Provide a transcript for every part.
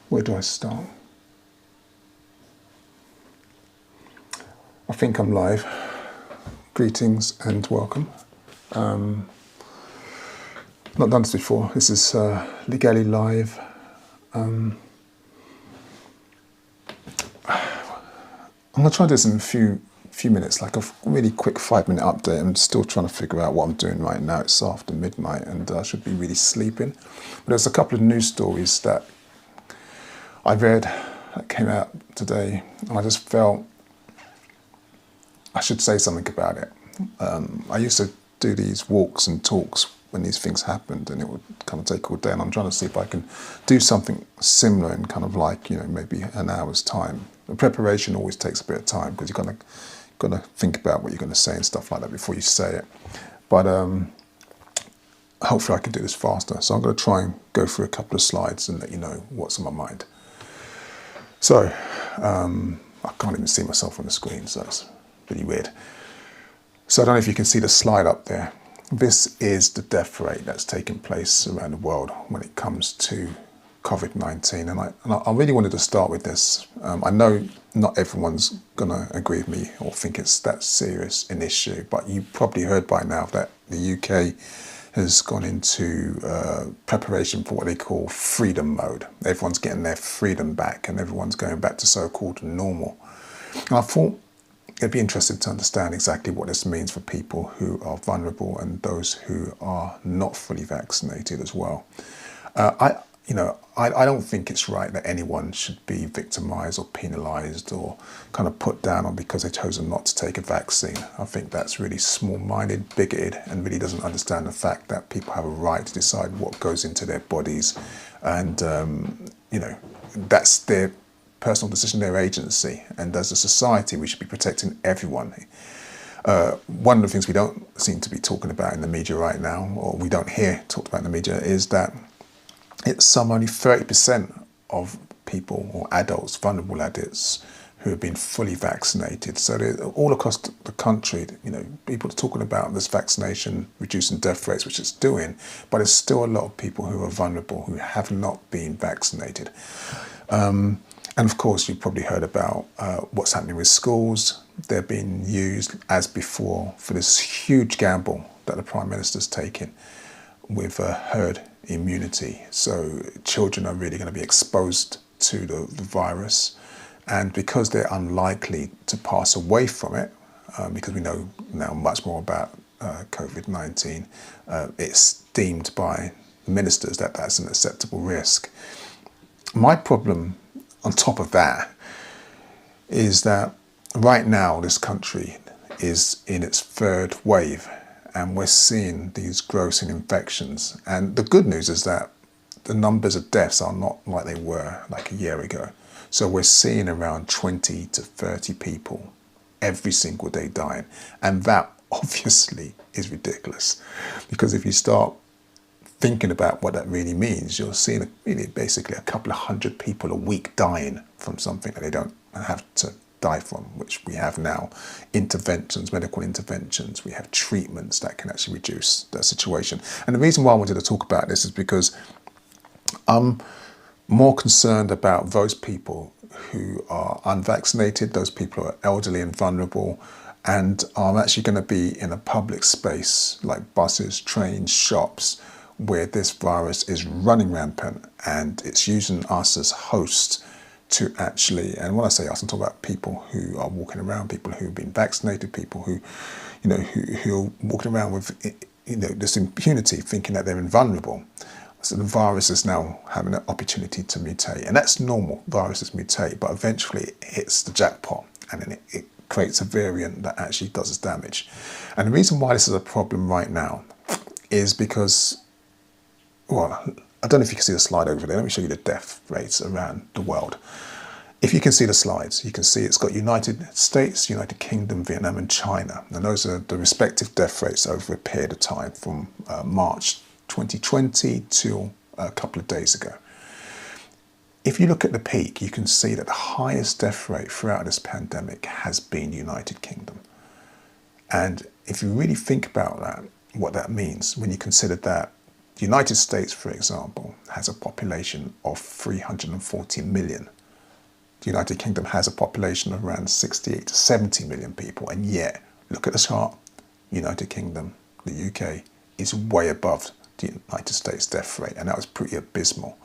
Where do I start? I think I'm live. Greetings and welcome. Not done this before. This is Ligali live. I'm going to try this in a few minutes, like a really quick 5-minute update. I'm still trying to figure out what I'm doing right now. It's after midnight and I should be really sleeping. But there's a couple of news stories that I read that came out today, and I just felt I should say something about it. I used to do these walks and talks when these things happened, and it would kind of take all day, and I'm trying to see if I can do something similar in kind of like, maybe an hour's time. The preparation always takes a bit of time because you've got to think about what you're going to say and stuff like that before you say it. But hopefully I can do this faster. So I'm going to try and go through a couple of slides and let you know what's on my mind. So I can't even see myself on the screen, so it's pretty weird. So I don't know if you can see the slide up there. This is the death rate that's taking place around the world when it comes to COVID-19. And I really wanted to start with this. I know not everyone's going to agree with me or think it's that serious an issue, but you probably heard by now that the UK has gone into preparation for what they call freedom mode. Everyone's getting their freedom back and everyone's going back to so-called normal. And I thought it'd be interesting to understand exactly what this means for people who are vulnerable and those who are not fully vaccinated as well. I don't think it's right that anyone should be victimized or penalized or kind of put down on because they've chosen not to take a vaccine. I think that's really small-minded, bigoted, and really doesn't understand the fact that people have a right to decide what goes into their bodies. And, that's their personal decision, their agency. And as a society, we should be protecting everyone. One of the things we don't seem to be talking about in the media right now, or we don't hear talked about in the media, is that it's only 30% of people or adults, vulnerable adults, who have been fully vaccinated. So all across the country, people are talking about this vaccination reducing death rates, which it's doing, but there's still a lot of people who are vulnerable who have not been vaccinated. And of course, you've probably heard about what's happening with schools. They're being used as before for this huge gamble that the Prime Minister's taking with herd immunity. So children are really going to be exposed to the virus. And because they're unlikely to pass away from it, because we know now much more about COVID-19, it's deemed by ministers that that's an acceptable risk. My problem on top of that is that right now this country is in its third wave and we're seeing these grossing infections. And the good news is that the numbers of deaths are not like they were like a year ago. So we're seeing around 20 to 30 people every single day dying. And that obviously is ridiculous, because if you start thinking about what that really means, you're seeing really basically a couple of hundred people a week dying from something that they don't have to die from, which we have now. Interventions, medical interventions, we have treatments that can actually reduce that situation. And the reason why I wanted to talk about this is because I'm more concerned about those people who are unvaccinated, those people who are elderly and vulnerable, and are actually going to be in a public space like buses, trains, shops, where this virus is running rampant and it's using us as hosts to actually, and when I say us, I'm talking about people who are walking around, people who've been vaccinated, people who are walking around with, this impunity, thinking that they're invulnerable. So the virus is now having an opportunity to mutate, and that's normal. Viruses mutate, but eventually it hits the jackpot, and then it creates a variant that actually does its damage. And the reason why this is a problem right now is because, well, I don't know if you can see the slide over there. Let me show you the death rates around the world. If you can see the slides, you can see it's got United States, United Kingdom, Vietnam and China. And those are the respective death rates over a period of time from March 2020 till a couple of days ago. If you look at the peak, you can see that the highest death rate throughout this pandemic has been United Kingdom. And if you really think about that, what that means, when you consider that The United States, for example, has a population of 340 million. The United Kingdom has a population of around 68 to 70 million people, and yet, look at the chart, United Kingdom, the UK, is way above the United States death rate, and that was pretty abysmal.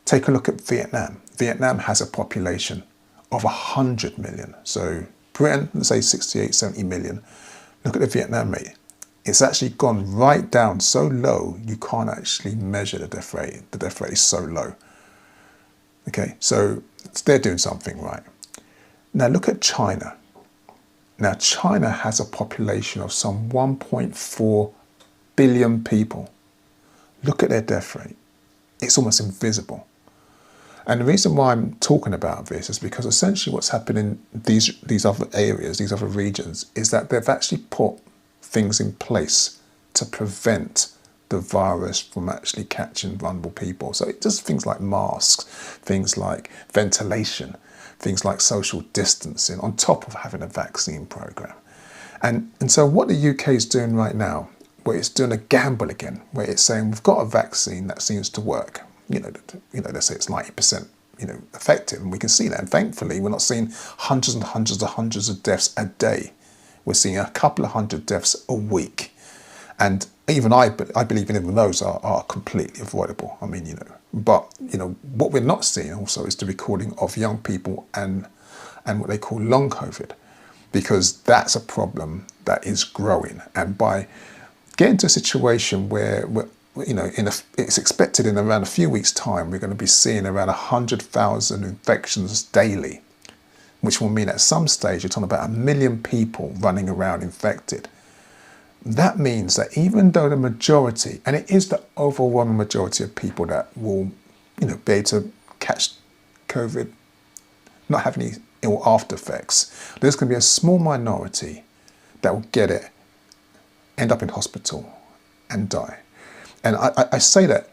Take a look at Vietnam. Vietnam has a population of 100 million. So Britain, let's say 68, 70 million. Look at the Vietnam rate. It's actually gone right down so low, you can't actually measure the death rate. The death rate is so low. Okay, so they're doing something right. Now look at China. Now China has a population of some 1.4 billion people. Look at their death rate. It's almost invisible. And the reason why I'm talking about this is because essentially what's happening in these other areas, these other regions, is that they've actually put things in place to prevent the virus from actually catching vulnerable people. So it does things like masks, things like ventilation, things like social distancing, on top of having a vaccine program. And so what the UK is doing right now, where it's doing a gamble again, where it's saying we've got a vaccine that seems to work. Let's say it's 90%, effective, and we can see that. And thankfully, we're not seeing hundreds and hundreds and hundreds of deaths a day. We're seeing a couple of hundred deaths a week, and even I believe even those are completely avoidable. I mean, but what we're not seeing also is the recording of young people and what they call long COVID, because that's a problem that is growing. And by getting to a situation where it's expected in around a few weeks' time, we're going to be seeing around 100,000 infections daily, which will mean at some stage you're talking about 1 million people running around infected. That means that even though the majority, and it is the overwhelming majority of people that will, be able to catch COVID, not have any ill after effects, there's going to be a small minority that will get it, end up in hospital, and die. And I say that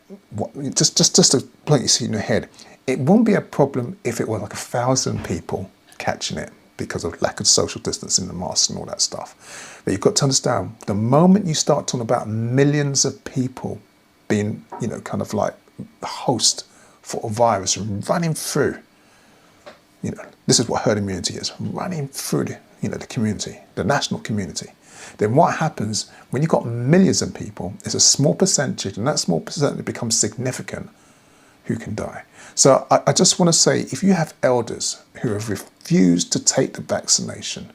just to plant your seat in your head, it won't be a problem if it were like 1,000 people catching it because of lack of social distancing, the masks and all that stuff. But you've got to understand, the moment you start talking about millions of people being, kind of like the host for a virus running through, this is what herd immunity is, running through the community, the national community. Then what happens when you've got millions of people, it's a small percentage, and that small percentage becomes significant, who can die. So I just want to say, if you have elders who have refused to take the vaccination,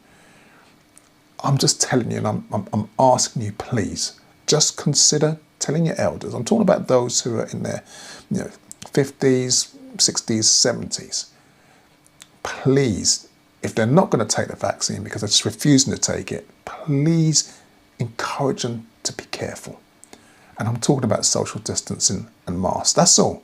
I'm just telling you, and I'm asking you, please, just consider telling your elders. I'm talking about those who are in their 50s, 60s, 70s. Please, if they're not going to take the vaccine because they're just refusing to take it, please encourage them to be careful. And I'm talking about social distancing and masks. That's all.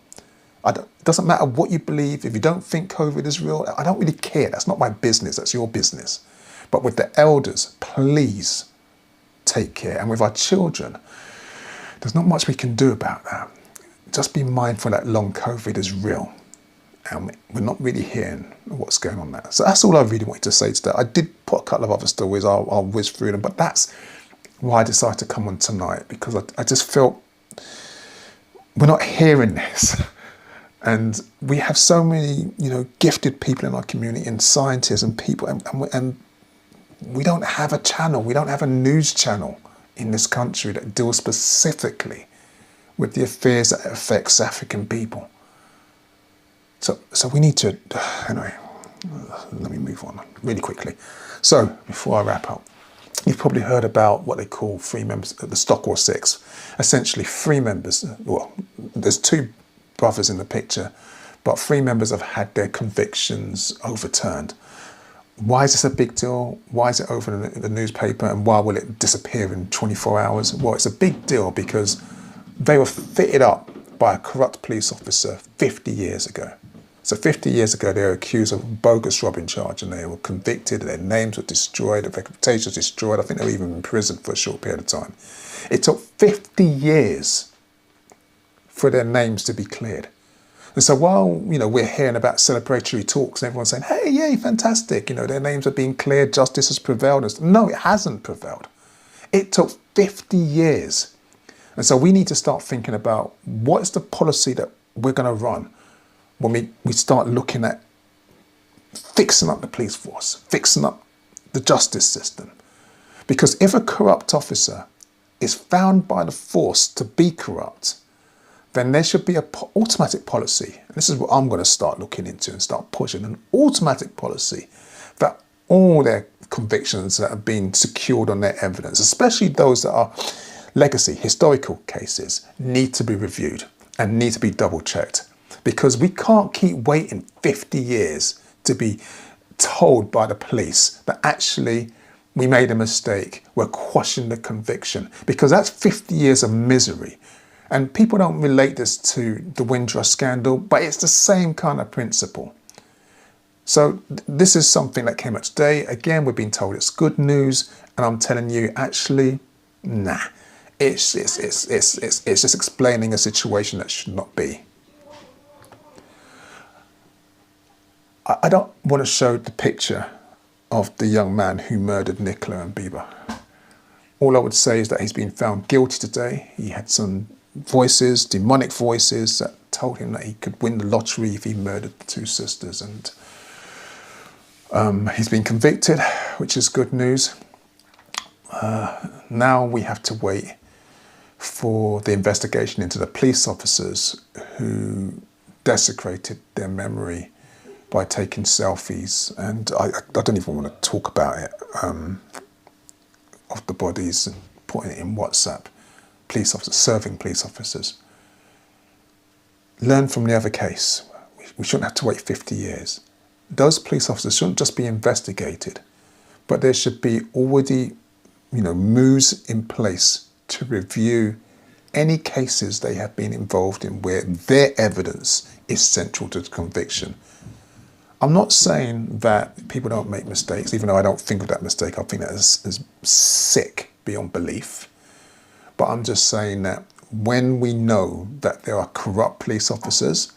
It doesn't matter what you believe. If you don't think COVID is real, I don't really care. That's not my business. That's your business. But with the elders, please take care. And with our children, there's not much we can do about that. Just be mindful that long COVID is real. And we're not really hearing what's going on there. So that's all I really wanted to say today. I did put a couple of other stories, I'll whiz through them, but that's why I decided to come on tonight, because I just felt we're not hearing this. And we have so many, gifted people in our community, and scientists and people, and we don't have a channel, we don't have a news channel in this country that deals specifically with the affairs that affects African people. So we need to, anyway, let me move on really quickly. So before I wrap up, you've probably heard about what they call free members, the Stockwell Six. Essentially, free members, well, there's two brothers in the picture, but three members have had their convictions overturned. Why is this a big deal? Why is it over in the newspaper, and why will it disappear in 24 hours? Well, it's a big deal because they were fitted up by a corrupt police officer 50 years ago. So 50 years ago, they were accused of a bogus robbing charge, and they were convicted, their names were destroyed, their reputation was destroyed. I think they were even imprisoned for a short period of time. It took 50 years for their names to be cleared. And so while, we're hearing about celebratory talks and everyone's saying, hey, yay, fantastic, their names are being cleared, justice has prevailed. No, it hasn't prevailed. It took 50 years And so we need to start thinking about what is the policy that we're going to run when we start looking at fixing up the police force, fixing up the justice system. Because if a corrupt officer is found by the force to be corrupt, then there should be an automatic policy. And this is what I'm going to start looking into and start pushing, an automatic policy that all their convictions that have been secured on their evidence, especially those that are legacy, historical cases, need to be reviewed and need to be double checked. Because we can't keep waiting 50 years to be told by the police that actually we made a mistake, we're quashing the conviction, because that's 50 years of misery. And people don't relate this to the Windrush scandal, but it's the same kind of principle. So this is something that came out today. Again, we've been told it's good news, and I'm telling you, actually, nah. It's just explaining a situation that should not be. I don't want to show the picture of the young man who murdered Nicola and Bieber. All I would say is that he's been found guilty today. He had some voices, demonic voices, that told him that he could win the lottery if he murdered the two sisters. And he's been convicted, which is good news. Now we have to wait for the investigation into the police officers who desecrated their memory by taking selfies. And I don't even want to talk about it, of the bodies and putting it in WhatsApp. Police officers, serving police officers. Learn from the other case. We shouldn't have to wait 50 years. Those police officers shouldn't just be investigated, but there should be already, moves in place to review any cases they have been involved in where their evidence is central to the conviction. I'm not saying that people don't make mistakes, even though I don't think of that mistake. I think that is sick beyond belief. But I'm just saying that when we know that there are corrupt police officers,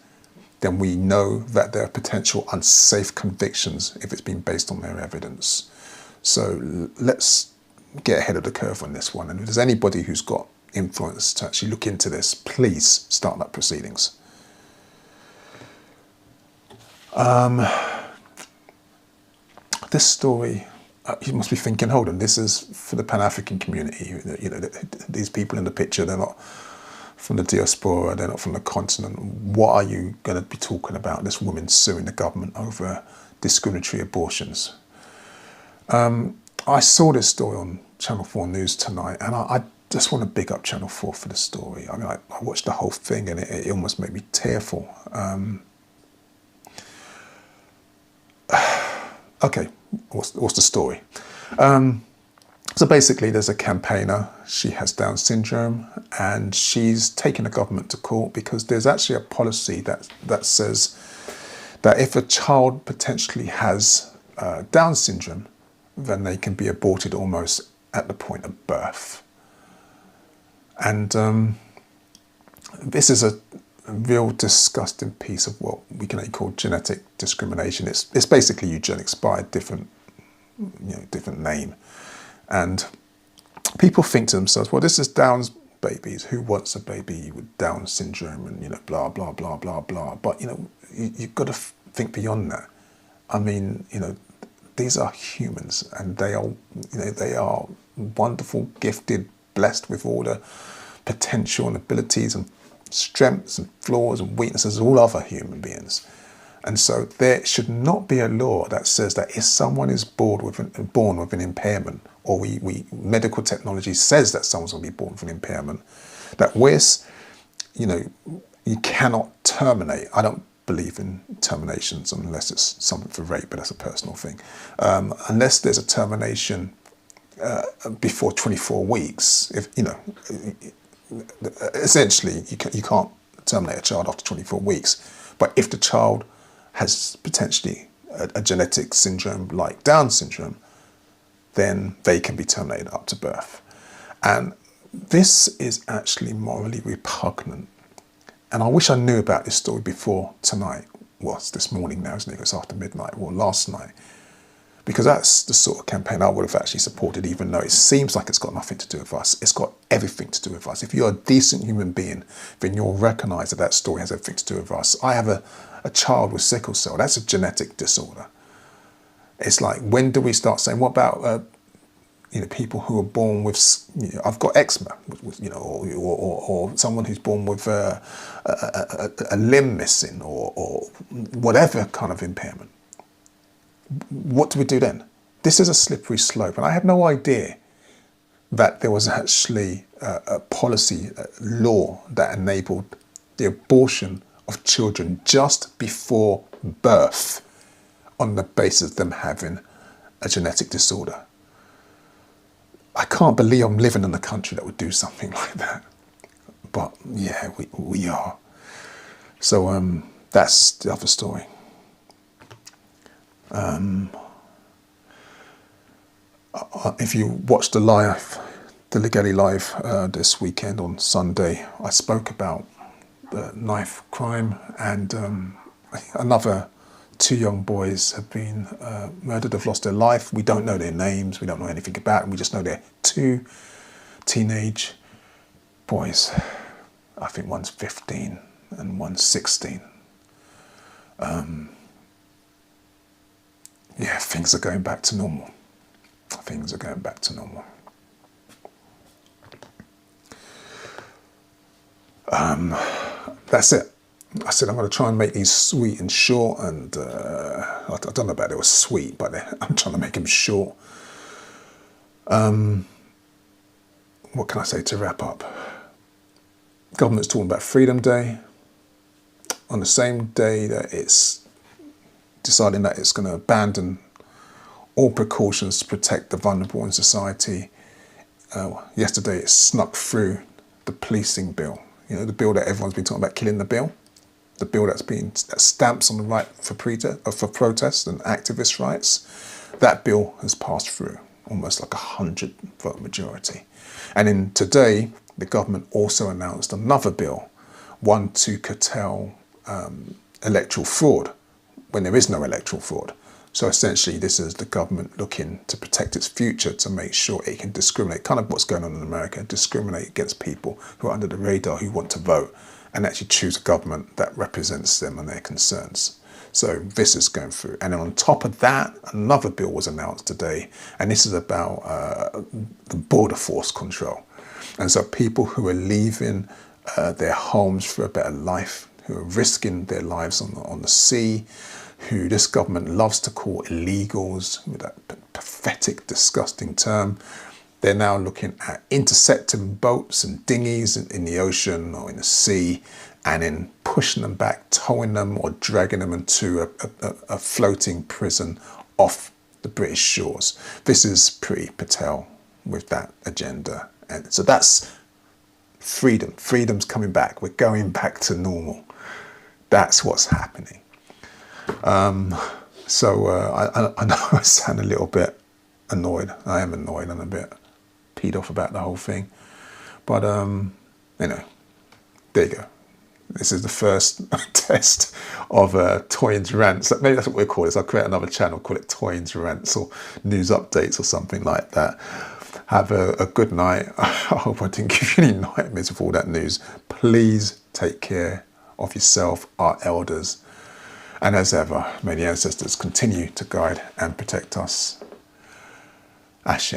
then we know that there are potential unsafe convictions if it's been based on their evidence. So let's get ahead of the curve on this one. And if there's anybody who's got influence to actually look into this, please start that proceedings. This story, you must be thinking, hold on, this is for the Pan-African community. These people in the picture, they're not from the diaspora, they're not from the continent. What are you going to be talking about? This woman suing the government over discriminatory abortions. I saw this story on Channel 4 News tonight, and I just want to big up Channel 4 for the story. I mean, I watched the whole thing, and it almost made me tearful. Okay, what's the story? So basically, there's a campaigner. She has Down syndrome, and she's taken the government to court because there's actually a policy that says that if a child potentially has Down syndrome, then they can be aborted almost at the point of birth. And this is a real disgusting piece of what we can call genetic discrimination. It's basically eugenics by a different name. And people think to themselves, well, this is Down's babies. Who wants a baby with Down syndrome and, blah, blah, blah, blah, blah. But, you've got to think beyond that. I mean, these are humans, and they are wonderful, gifted, blessed with all the potential and abilities and strengths and flaws and weaknesses of all other human beings. And so there should not be a law that says that if someone is born with an impairment, or medical technology says that someone's going to be born with an impairment, that you cannot terminate. I don't believe in terminations unless it's something for rape, but that's a personal thing. Unless there's a termination before 24 weeks, essentially you can't terminate a child after 24 weeks. But if the child has potentially a genetic syndrome like Down syndrome, then they can be terminated up to birth. And this is actually morally repugnant. And I wish I knew about this story before tonight. Well, it's this morning now, isn't it? It's after midnight, or last night. Because that's the sort of campaign I would have actually supported, even though it seems like it's got nothing to do with us. It's got everything to do with us. If you're a decent human being, then you'll recognise that that story has everything to do with us. I have a child with sickle cell. That's a genetic disorder. It's like, when do we start saying, what about people who are born with, I've got eczema, or someone who's born with a limb missing, or whatever kind of impairment. What do we do then? This is a slippery slope, and I had no idea that there was actually a policy, law that enabled the abortion of children just before birth on the basis of them having a genetic disorder. I can't believe I'm living in a country that would do something like that. But yeah, we are. So that's the other story. If you watched the Ligali live this weekend on Sunday, I spoke about the knife crime, and another 2 young boys have been murdered, have lost their life. We don't know their names, we don't know anything about them, we just know they're 2 teenage boys. I think one's 15 and one's 16. Yeah, things are going back to normal. Things are going back to normal. That's it. I said I'm going to try and make these sweet and short, and I don't know about it was sweet, but I'm trying to make them short. What can I say to wrap up? Government's talking about Freedom Day. On the same day that it's deciding that it's going to abandon all precautions to protect the vulnerable in society. Yesterday it snuck through the policing bill. The bill that everyone's been talking about, killing the bill. The bill that stamps on the right for protest and activist rights. That bill has passed through, almost like 100-vote majority. And in today, the government also announced another bill, one to curtail electoral fraud, when there is no electoral fraud. So essentially, this is the government looking to protect its future, to make sure it can discriminate, kind of what's going on in America, discriminate against people who are under the radar, who want to vote, and actually choose a government that represents them and their concerns. So this is going through. And then on top of that, another bill was announced today, and this is about the border force control. And so people who are leaving their homes for a better life, who are risking their lives on the sea, who this government loves to call illegals, with that pathetic, disgusting term. They're now looking at intercepting boats and dinghies in the ocean or in the sea, and then pushing them back, towing them or dragging them into a floating prison off the British shores. This is Priti Patel with that agenda. And so that's freedom. Freedom's coming back. We're going back to normal. That's what's happening. I know I sound a little bit annoyed. I am annoyed and a bit peed off about the whole thing. But, there you go. This is the first test of Toyin's Rants. Maybe that's what we'll call it. So I'll create another channel, call it Toyin's Rants or News Updates or something like that. Have a good night. I hope I didn't give you any nightmares with all that news. Please take care of yourself, our elders. And as ever, may the ancestors continue to guide and protect us. Ashe.